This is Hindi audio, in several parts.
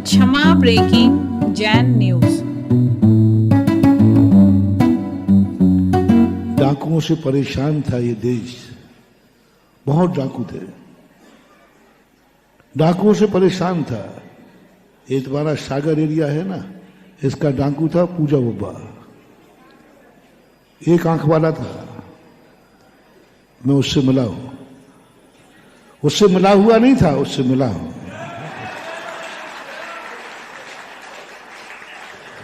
क्षमा ब्रेकिंग जैन न्यूज। डाकुओं से परेशान था ये देश, बहुत डाकू थे, डाकुओं से परेशान था। ये तुम्हारा सागर एरिया है ना, इसका डाकू था पूजा बब्बा, एक आंख वाला था। मैं उससे मिला हूं, उससे मिला हुआ नहीं था, उससे मिला हूं।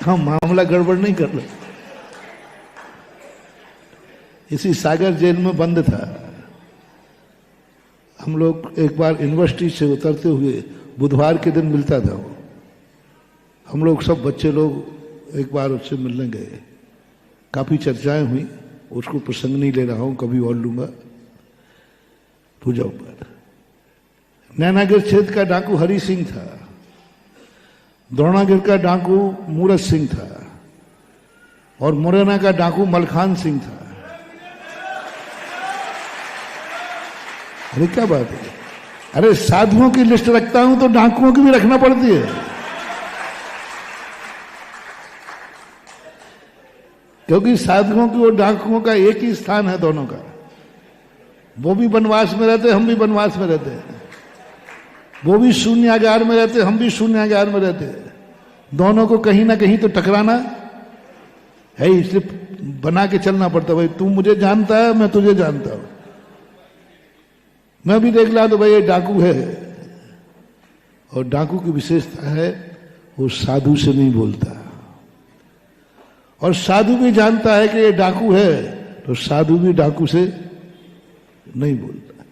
हम मामला गड़बड़ नहीं कर रहे। इसी सागर जेल में बंद था। हम लोग एक बार यूनिवर्सिटी से उतरते हुए बुधवार के दिन मिलता था वो। हम लोग सब बच्चे लोग एक बार उससे मिलने गए, काफी चर्चाएं हुई। उसको प्रसंग नहीं ले रहा हूं, कभी और लूंगा। पूजा ऊपर नैनागिर क्षेत्र का डाकू हरि सिंह था, द्रोणागिर का डाकू मूरत सिंह था और मुरैना का डाकू मलखान सिंह था। अरे क्या बात है, अरे साधुओं की लिस्ट रखता हूं तो डाकुओं की भी रखना पड़ती है, क्योंकि साधुओं की और डाकुओं का एक ही स्थान है दोनों का। वो भी वनवास में रहते, हम भी वनवास में रहते हैं। वो भी शून्यागार में रहते, हम भी शून्यागार में रहते हैं। दोनों को कहीं ना कहीं तो टकराना है, इसलिए बना के चलना पड़ता। भाई तू मुझे जानता है, मैं तुझे जानता हूं। मैं भी देख लिया तो भाई ये डाकू है। और डाकू की विशेषता है वो साधु से नहीं बोलता, और साधु भी जानता है कि ये डाकू है, तो साधु भी डाकू से नहीं बोलता।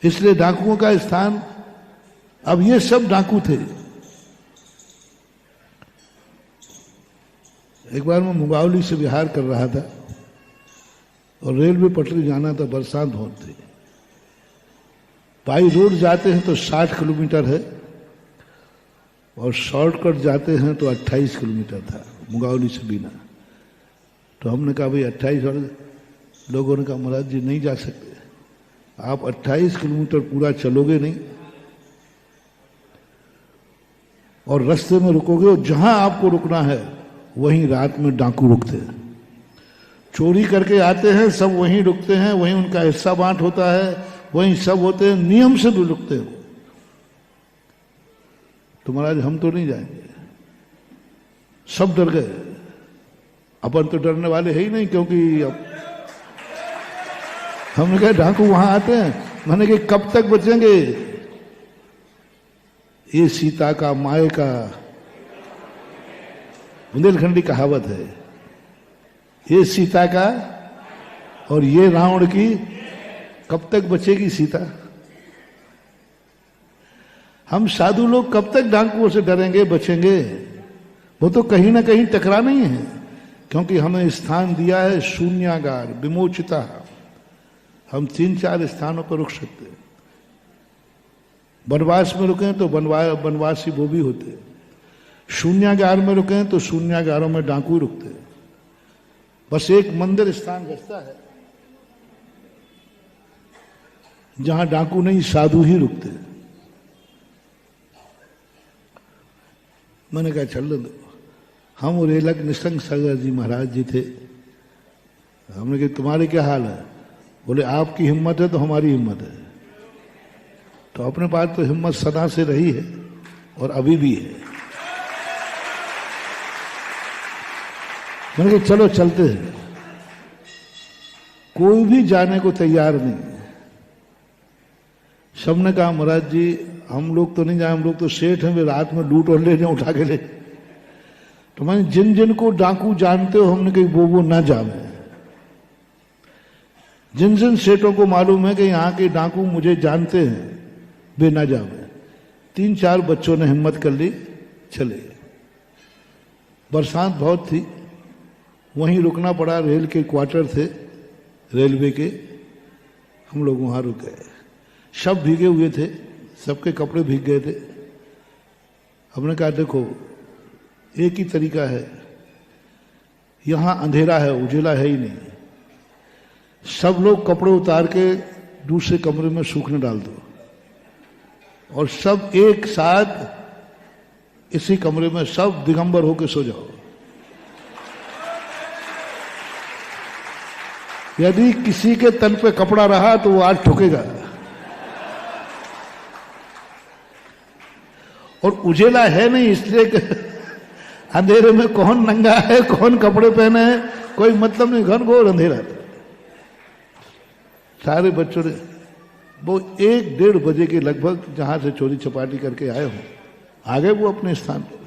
इसलिए डाकुओं का स्थान, अब ये सब डाकू थे। एक बार मैं मुंगावली से बिहार कर रहा था और रेलवे पटरी जाना था, बरसात बहुत थी। बाई रोड जाते हैं तो 60 किलोमीटर है और शॉर्टकट जाते हैं तो 28 किलोमीटर था मुंगावली से बिना। तो हमने कहा भाई 28, और लोगों ने कहा महाराज जी नहीं जा सकते, आप 28 किलोमीटर पूरा चलोगे नहीं और रास्ते में रुकोगे, और जहां आपको रुकना है वहीं रात में डाकू रुकते हैं, चोरी करके आते हैं, सब वहीं रुकते हैं, वहीं उनका हिस्सा बांट होता है, वहीं सब होते हैं, नियम से भी रुकते हैं। तो महाराज हम तो नहीं जाएंगे। सब डर गए, अपन तो डरने वाले है ही नहीं, क्योंकि अब हमने कहा डाकू वहां आते हैं। मैंने कहा कब तक बचेंगे? ये सीता का माए का बुंदेलखंडी कहावत है, ये सीता का और ये रावण की, कब तक बचेगी सीता? हम साधु लोग कब तक डाकुओं से डरेंगे, बचेंगे? वो तो कहीं ना कहीं टकराना ही है, क्योंकि हमें स्थान दिया है शून्यागार, विमोचिता। हम 3-4 स्थानों पर रुक सकते हैं। वनवास में रुके तो वनवासी वो भी होते हैं, शून्यागार में रुके तो शून्यागारों में डाकू रुकते हैं। बस एक मंदिर स्थान बचता है जहां डाकू नहीं, साधु ही रुकते हैं। मैंने कहा चल दो। हम और रेलक निशंक सागर जी महाराज जी थे। हमने कहा तुम्हारे क्या हाल है? बोले आपकी हिम्मत है तो हमारी हिम्मत है। तो अपने पास तो हिम्मत सदा से रही है और अभी भी है। मैंने कहा चलो चलते हैं। कोई भी जाने को तैयार नहीं। सबने कहा महाराज जी हम लोग तो नहीं जाए, हम लोग तो सेठ हैं, वे रात में लूट और ले जाए, उठा के ले। तो मैंने जिन जिन को डाकू जानते हो, हमने कही वो ना जावे। जिन जिन सेठों को मालूम है कि यहाँ के डाकू मुझे जानते हैं, वे ना जावे। 3-4 बच्चों ने हिम्मत कर ली, चले। बरसात बहुत थी, वहीं रुकना पड़ा। रेल के क्वार्टर थे रेलवे के, हम लोग वहां रुक गए। सब भीगे हुए थे, सबके कपड़े भीग गए थे। हमने कहा देखो एक ही तरीका है, यहां अंधेरा है, उजेला है ही नहीं। सब लोग कपड़े उतार के दूसरे कमरे में सूखने डाल दो। और सब एक साथ इसी कमरे में सब दिगंबर होके सो जाओ। यदि किसी के तन पे कपड़ा रहा तो वो आज ठुकेगा। और उजेला है नहीं, इसलिए अंधेरे में कौन नंगा है, कौन कपड़े पहने हैं, कोई मतलब नहीं, घनघोर अंधेरा था। सारे बच्चों ने वो 1-1:30 बजे के लगभग जहां से चोरी चपाटी करके आए हों, आ गए वो अपने स्थान पर।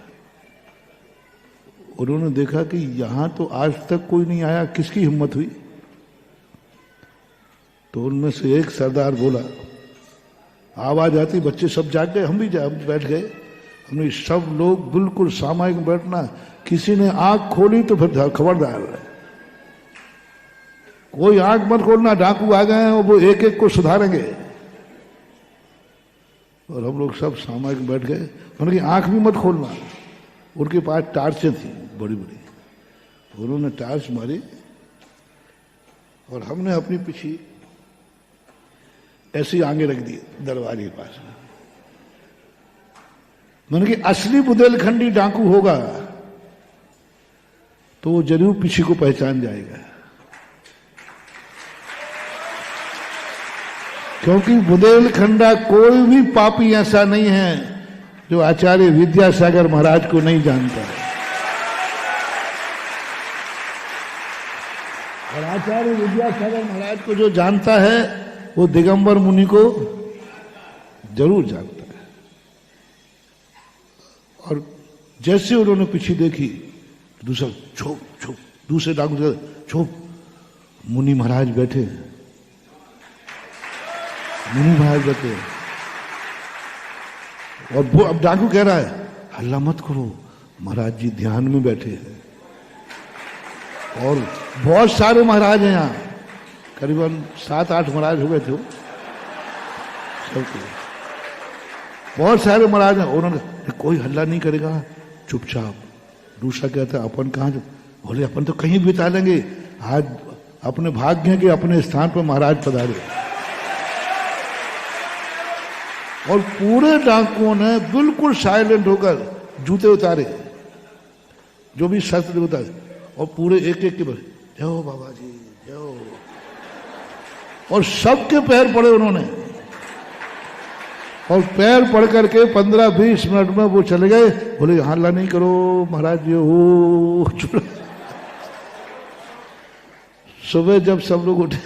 उन्होंने देखा कि यहां तो आज तक कोई नहीं आया, किसकी हिम्मत हुई? तो उनमें से एक सरदार बोला, आवाज आती, बच्चे सब जाग गए, हम भी बैठ गए। हमने सब लोग बिल्कुल सामायिक बैठना, किसी ने आंख खोली तो फिर खबरदार, कोई आंख मत खोलना, डाकू आ गए हैं और वो एक एक को सुधारेंगे। और हम लोग सब सामायिक बैठ गए। उनकी आंख भी मत खोलना। उनके पास टार्चें थी बड़ी बड़ी, उन्होंने टार्च मारी और हमने अपनी पीछे ऐसी आगे रख दी दरवाजे के पास। मैंने कि असली बुंदेलखंडी डाकू होगा तो वो जरूर पीछे को पहचान जाएगा, क्योंकि बुंदेलखंडा कोई भी पापी ऐसा नहीं है जो आचार्य विद्यासागर महाराज को नहीं जानता है। और आचार्य विद्यासागर महाराज को जो जानता है वो दिगंबर मुनि को जरूर जानता है। और जैसे उन्होंने पीछे देखी, दूसरा छुप छुप, दूसरे डाकू से छुप, मुनि महाराज बैठे, मुनि महाराज बैठे। और वो अब डाकू कह रहा है, हल्ला मत करो, महाराज जी ध्यान में बैठे हैं। और बहुत सारे महाराज हैं यहाँ, करीबन 7-8 महाराज हो गए थे सबके, बहुत सारे महाराज हैं। उन्होंने कोई हल्ला नहीं करेगा, चुपचाप। दूसरा कहता है, अपन कहाँ? बोले अपन तो कहीं बिता लेंगे, आज अपने भाग्य के अपने स्थान पर महाराज पधारे। और पूरे डाकुओं ने बिल्कुल साइलेंट होकर जूते उतारे, जो भी शस्त्र उतारे, और पूरे एक एक के बस जय हो बाबा जी, जय हो। और सबके पैर पड़े उन्होंने, और पैर पड़ करके 15-20 मिनट में वो चले गए। बोले हल्ला नहीं करो महाराज जी, हो चुप। सुबह जब सब लोग उठे,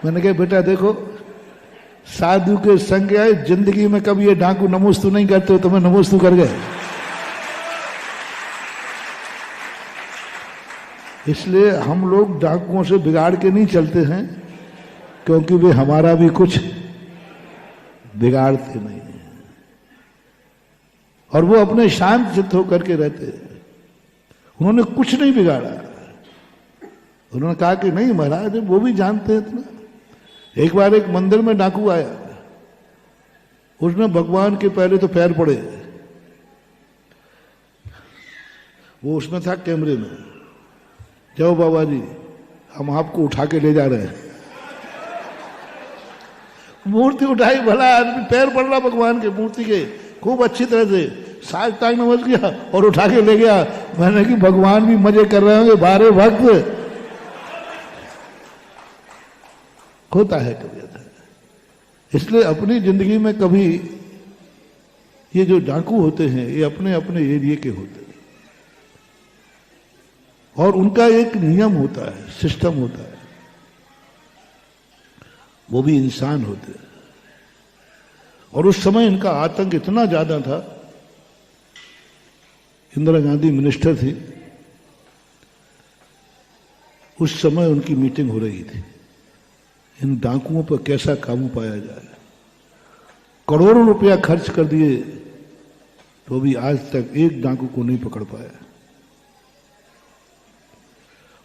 मैंने कहा बेटा देखो, साधु के संग आए, जिंदगी में कभी ये डाकू नमोस्तु नहीं करते हो, तुम्हें नमोस्तु कर गए। इसलिए हम लोग डाकुओं से बिगाड़ के नहीं चलते हैं, क्योंकि वे हमारा भी कुछ बिगाड़ते नहीं है, और वो अपने शांत चित्त होकर के रहते हैं। उन्होंने कुछ नहीं बिगाड़ा। उन्होंने कहा कि नहीं महाराज, वो भी जानते हैं इतना। एक बार एक मंदिर में डाकू आया, उसने भगवान के पहले तो पैर पड़े, वो उसमें था कैमरे में, जाओ बाबा जी हम आपको उठा के ले जा रहे हैं। मूर्ति उठाई, भला आदमी पैर पड़ रहा भगवान के मूर्ति के, खूब अच्छी तरह से साज टांग नमस किया और उठा के ले गया। मैंने कि भगवान भी मजे कर रहे होंगे, बारे भक्त होता है कभी होता है। इसलिए अपनी जिंदगी में कभी ये जो डाकू होते हैं, ये अपने अपने एरिया के होते हैं, और उनका एक नियम होता है, सिस्टम होता है। वो भी इंसान होते हैं। और उस समय इनका आतंक इतना ज्यादा था, इंदिरा गांधी मिनिस्टर थी, उस समय उनकी मीटिंग हो रही थी, इन डाकुओं पर कैसा काबू पाया जाए। करोड़ों रुपया खर्च कर दिए, तो भी आज तक एक डाकू को नहीं पकड़ पाया।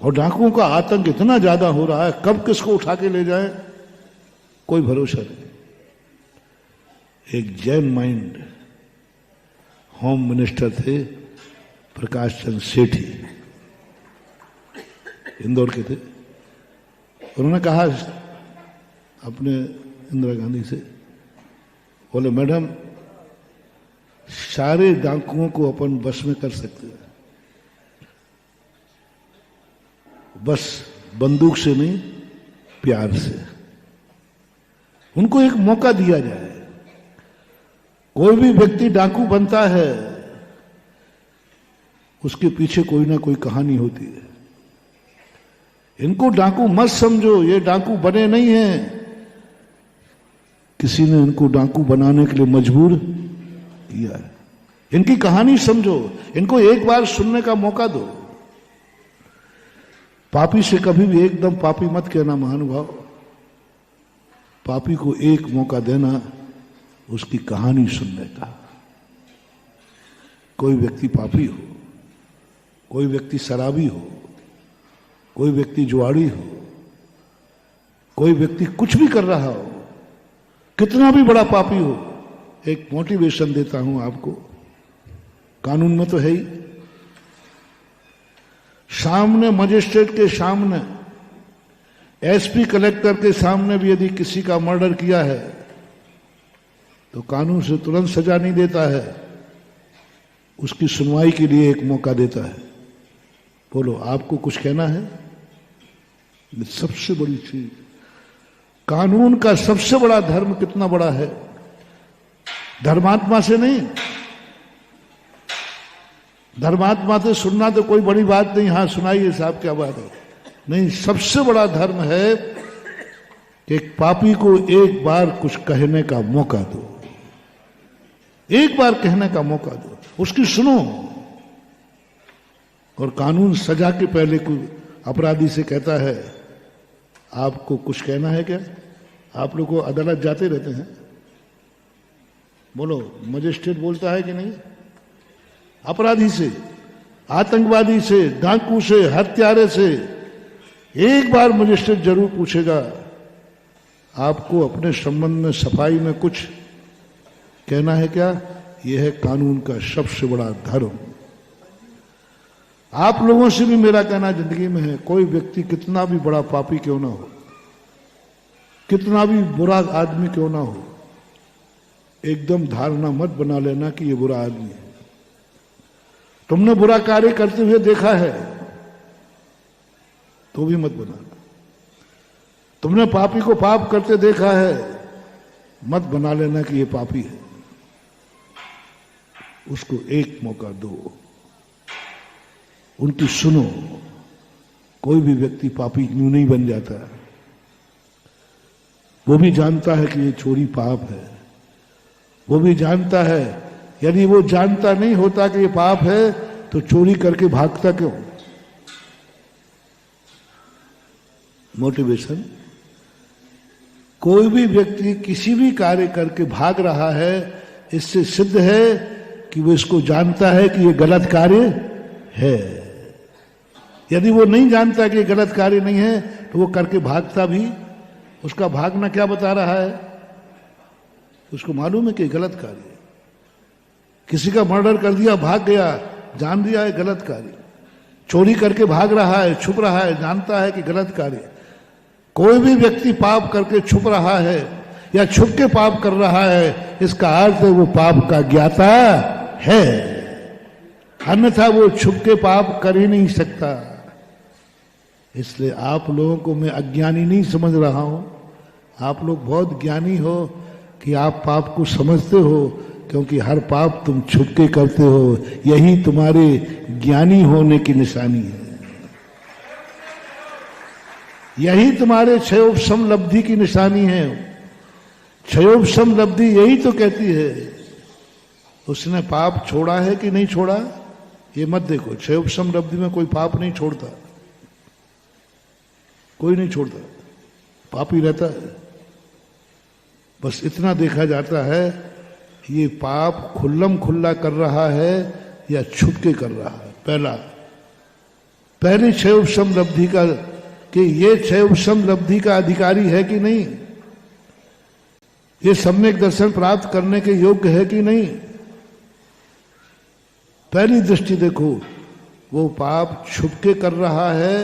और डाकुओं का आतंक इतना ज्यादा हो रहा है, कब किसको उठा के ले जाए कोई भरोसा नहीं। एक जैन माइंड होम मिनिस्टर थे, प्रकाश चंद्र सेठी, इंदौर के थे। उन्होंने कहा अपने इंदिरा गांधी से, बोले मैडम सारे डाकुओं को अपन बस में कर सकते हैं, बस बंदूक से नहीं प्यार से। उनको एक मौका दिया जाए। कोई भी व्यक्ति डाकू बनता है उसके पीछे कोई ना कोई कहानी होती है। इनको डाकू मत समझो, ये डाकू बने नहीं हैं, किसी ने इनको डाकू बनाने के लिए मजबूर किया है। इनकी कहानी समझो, इनको एक बार सुनने का मौका दो। पापी से कभी भी एकदम पापी मत कहना महानुभाव। पापी को एक मौका देना उसकी कहानी सुनने का। कोई व्यक्ति पापी हो, कोई व्यक्ति शराबी हो, कोई व्यक्ति जुआड़ी हो, कोई व्यक्ति कुछ भी कर रहा हो, कितना भी बड़ा पापी हो, एक मोटिवेशन देता हूं आपको। कानून में तो है ही, सामने मजिस्ट्रेट के सामने, एसपी कलेक्टर के सामने भी यदि किसी का मर्डर किया है तो कानून से तुरंत सजा नहीं देता है, उसकी सुनवाई के लिए एक मौका देता है। बोलो आपको कुछ कहना है? ये सबसे बड़ी चीज, कानून का सबसे बड़ा धर्म कितना बड़ा है? धर्मात्मा से नहीं, धर्मात्मा से सुनना तो कोई बड़ी बात नहीं, हाँ सुनाइए साहब क्या बात है, नहीं, सबसे बड़ा धर्म है कि एक पापी को एक बार कुछ कहने का मौका दो, एक बार कहने का मौका दो, उसकी सुनो। और कानून सजा के पहले कोई अपराधी से कहता है आपको कुछ कहना है क्या? आप लोग को अदालत जाते रहते हैं, बोलो मजिस्ट्रेट बोलता है कि नहीं? अपराधी से, आतंकवादी से, डाकू से, हत्यारे से एक बार मजिस्ट्रेट जरूर पूछेगा आपको अपने संबंध में, सफाई में कुछ कहना है क्या? यह है कानून का सबसे बड़ा धर्म। आप लोगों से भी मेरा कहना जिंदगी में है, कोई व्यक्ति कितना भी बड़ा पापी क्यों ना हो, कितना भी बुरा आदमी क्यों ना हो, एकदम धारणा मत बना लेना कि ये बुरा आदमी है। तुमने बुरा कार्य करते हुए देखा है तो भी मत बनाना। तुमने पापी को पाप करते देखा है, मत बना लेना कि ये पापी है। उसको एक मौका दो, उनकी सुनो। कोई भी व्यक्ति पापी यूं नहीं बन जाता, वो भी जानता है कि ये चोरी पाप है, वो भी जानता है। यदि वो जानता नहीं होता कि ये पाप है तो चोरी करके भागता क्यों? मोटिवेशन, कोई भी व्यक्ति किसी भी कार्य करके भाग रहा है, इससे सिद्ध है कि वो इसको जानता है कि ये गलत कार्य है। यदि वो नहीं जानता कि ये गलत कार्य नहीं है तो वो करके भागता भी, उसका भागना क्या बता रहा है? उसको मालूम है कि गलत कार्य है। किसी का मर्डर कर दिया, भाग गया, जान दिया है गलत कार्य। चोरी करके भाग रहा है, छुप रहा है, जानता है कि गलत कार्य है। कोई भी व्यक्ति पाप करके छुप रहा है या छुप के पाप कर रहा है, इसका अर्थ है वो पाप का ज्ञाता है, अन्यथा वो छुप के पाप कर ही नहीं सकता। इसलिए आप लोगों को मैं अज्ञानी नहीं समझ रहा हूं, आप लोग बहुत ज्ञानी हो कि आप पाप को समझते हो, क्योंकि हर पाप तुम छुप के करते हो। यही तुम्हारे ज्ञानी होने की निशानी है, यही तुम्हारे क्षयोपशम लब्धि की निशानी है। क्षयोपशम लब्धि यही तो कहती है उसने पाप छोड़ा है कि नहीं छोड़ा। ये मत देखो, क्षयोपशम लब्धि में कोई पाप नहीं छोड़ता, कोई नहीं छोड़ता, पापी रहता है। बस इतना देखा जाता है ये पाप खुल्लम खुल्ला कर रहा है या छुप के कर रहा है। पहली क्षयोपशम लब्धि का कि ये क्षयोपशम लब्धि का अधिकारी है कि नहीं, ये सम्यक दर्शन प्राप्त करने के योग्य है कि नहीं। पहली दृष्टि देखो, वो पाप छुप के कर रहा है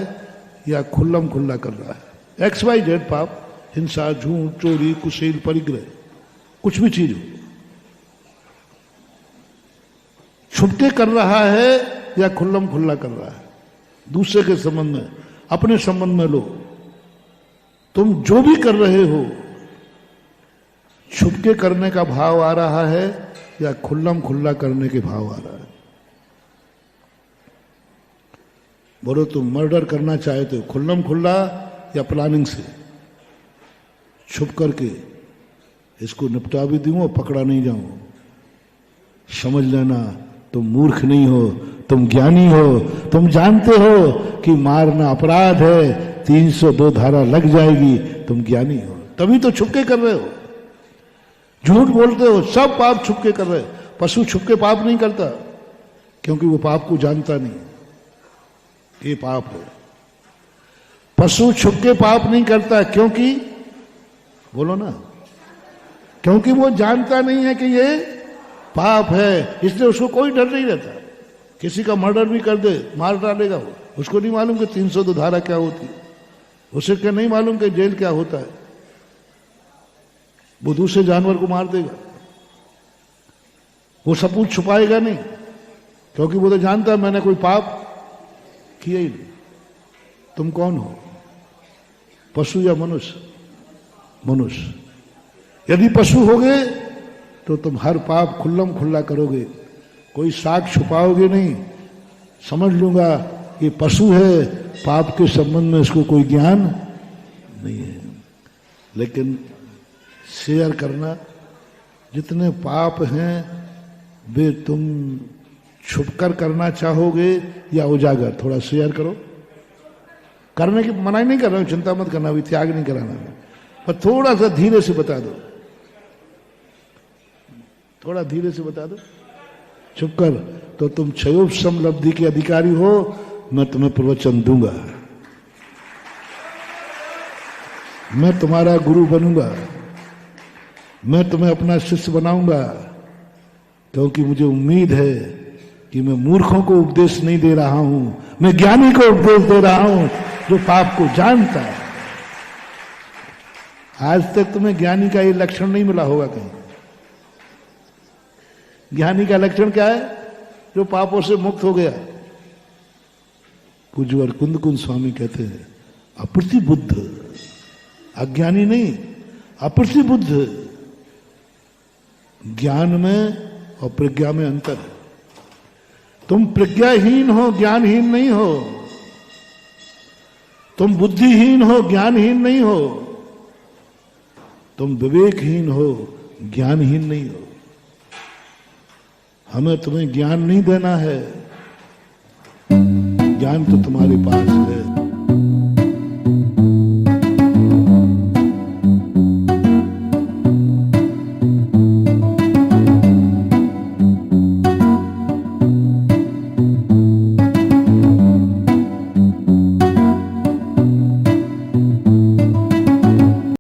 या खुल्लम खुल्ला कर रहा है। XYZ पाप, हिंसा, झूठ, चोरी, कुशील, परिग्रह, कुछ भी चीज हो, छुपके कर रहा है या खुल्लम खुल्ला कर रहा है, दूसरे के संबंध में, अपने संबंध में लो। तुम जो भी कर रहे हो, छुपके करने का भाव आ रहा है या खुल्लम खुल्ला करने के भाव आ रहा है। बोलो तुम मर्डर करना चाहते हो खुल्लम खुल्ला या प्लानिंग से, छुप करके इसको निपटा भी दूं और पकड़ा नहीं जाऊं। समझ लेना तुम मूर्ख नहीं हो, तुम ज्ञानी हो, तुम जानते हो कि मारना अपराध है, 302 धारा लग जाएगी, तुम ज्ञानी हो, तभी तो छुपके कर रहे हो, झूठ बोलते हो, सब पाप छुपके कर रहे हो। पशु छुपके पाप नहीं करता क्योंकि वो पाप को जानता नहीं, ये पाप है। पशु छुपके पाप नहीं करता क्योंकि, बोलो ना, क्योंकि वो जानता नहीं है कि ये पाप है, इसलिए उसको कोई डर नहीं रहता। किसी का मर्डर भी कर दे, मार डालेगा वो, उसको नहीं मालूम कि 302 धारा क्या होती है, उसे क्या नहीं मालूम कि जेल क्या होता है, वो दूसरे जानवर को मार देगा, वो सबूत छुपाएगा नहीं, क्योंकि वो तो जानता है मैंने कोई पाप किया ही नहीं। तुम कौन हो, पशु या मनुष्य? मनुष्य। यदि पशु होगे तो तुम हर पाप खुल्लम खुल्ला करोगे, कोई साख छुपाओगे नहीं। समझ लूंगा ये पशु है, पाप के संबंध में इसको कोई ज्ञान नहीं है। लेकिन शेयर करना, जितने पाप हैं वे तुम छुपकर करना चाहोगे या उजागर, थोड़ा शेयर करो। करने की मना नहीं कर रहा हूं, चिंता मत करना, अभी त्याग नहीं कराना, पर थोड़ा सा धीरे से बता दो, थोड़ा धीरे से बता दो। चुप कर, तो तुम क्षयोप समलब्धि के अधिकारी हो, मैं तुम्हें प्रवचन दूंगा, मैं तुम्हारा गुरु बनूंगा, मैं तुम्हें अपना शिष्य बनाऊंगा, क्योंकि मुझे उम्मीद है कि मैं मूर्खों को उपदेश नहीं दे रहा हूं, मैं ज्ञानी को उपदेश दे रहा हूं जो पाप को जानता है। आज तक तुम्हें ज्ञानी का ये लक्षण नहीं मिला होगा कहीं। ज्ञानी का लक्षण क्या है? जो पापों से मुक्त हो गया। पूज्यवर कुंद कुंद स्वामी कहते हैं अप्रतिबुद्ध, अज्ञानी नहीं, अप्रतिबुद्ध। ज्ञान में और प्रज्ञा में अंतर है। तुम प्रज्ञाहीन हो, ज्ञानहीन नहीं हो। तुम बुद्धिहीन हो, ज्ञानहीन नहीं हो। तुम विवेकहीन हो, ज्ञानहीन नहीं हो। हमें तुम्हें ज्ञान नहीं देना है, ज्ञान तो तुम्हारे पास है।